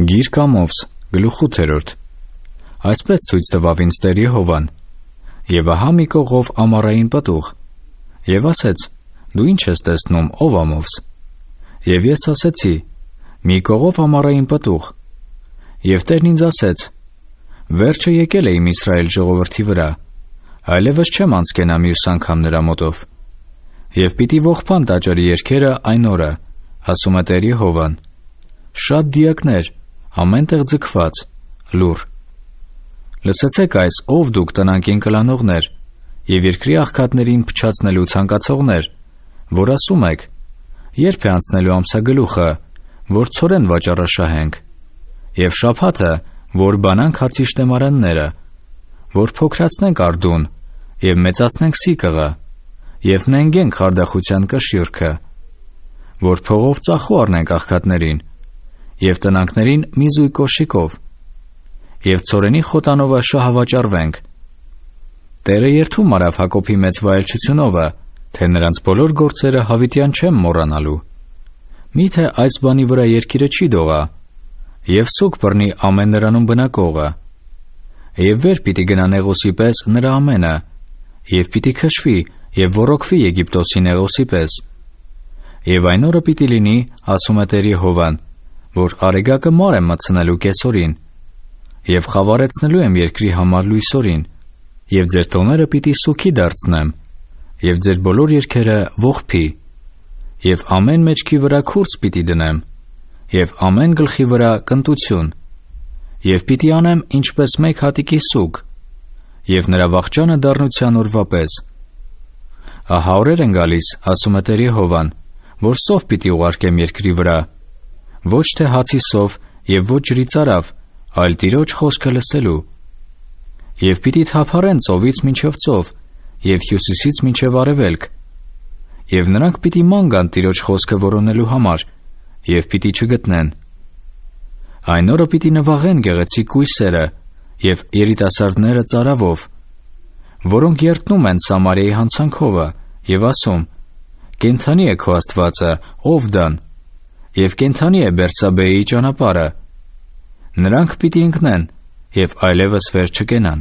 Գիրք Ամովս, գլուխ 8. Այսպես ցույց տվավ ինձ Տեր Եհովան. եւ ահա մի կողով ամառային պտուղ, եւ ասեց. դու ինչ ես տեսնում, ով Ամովս? Եվ ես ասեցի. մի կողով ամառային պտուղ, եւ Տերն ինձ ասեց. վերջը եկել է իմ Իսրայել ժողովրդի վրա, այլևս չեմ անցկենա մյուս անգամ նրա մոտով, եւ պիտի ողբան տաճարի երգերը այն օրը, ասում է Տեր Եհովան. շատ դիակներ, ամենտեղ ձգված, լուր. Լսեցեք այս, ով դուք տնանքին կլանողներ եւ երկրի աղքատներին փչացնելու ցանկացողներ, որ ասում եք. երբ է անցնելու ամսագլուխը, որ ցորեն վաճառաշահենք, եւ շաբաթը, որ բանանք հացի շտեմարանները, որ փոքրացնենք արդուն եւ մեծացնենք սիկղը, եւ նենգենք խարդախության կշիռքը, որ փողով ծախու առնենք աղքատներին եւ տնանքներին մի զույգ կոշիկով, եւ ցորենի խոտանովը շահավաճառվենք. Տերը երդում արավ Հակոբի մեծ վայելչությունովը, թե նրանց բոլոր գործերը հավիտյան չեմ մոռանալու. միթե այս բանի վրա երկիրը չի դողա, եւ սուգ բռնի ամեն նրանում բնակողը, եւ վեր պիտի գնա Նեղոսի պես նրա ամենը, եւ պիտի քշվի եւ ոռոգվի Եգիպտոսի Նեղոսի պես. եւ այն օրը պիտի լինի, ասում է Տեր Եհովան, որ արեգակը մար եմ մտցնելու կեսօրին, եւ խավարեցնելու եմ երկրի համար լույսօրին, եւ ձեր տոները պիտի սուքի դարձնեմ, եւ ձեր բոլոր երգերը ողբի, եւ ամեն մեջքի վրա քուրձ պիտի դնեմ, եւ ամեն գլխի վրա կնտություն, եւ պիտի անեմ ինչպես մեկ հատիկի սուգ, եւ նրա վախճանը դառնության օրվա պես. ահա օրեր են գալիս, ասում է Տեր Եհովան, որ սով պիտի ուղարկեմ երկրի վրա, ոչ թե հացի սով եւ ոչ ջրի ծարավ, այլ Տիրոջ խոսքը լսելու, եւ պիտի թափառեն ծովից մինչև ծով եւ հյուսիսից մինչև արևելք, եւ նրանք պիտի ման գան Տիրոջ խոսքը որոնելու համար եւ պիտի չգտնեն. այն օրը պիտի նվաղեն գեղեցիկ կույսերը եւ երիտասարդները ծարավով, որոնք երդնում են Սամարիայի հանցանքովը եւ ասում. կենդանի է քո Աստվածը, ով Դան, եւ կենդանի է Բերսաբեի ճանապարհը. նրանք պիտի ընկնեն եւ այլևս վեր չկենան.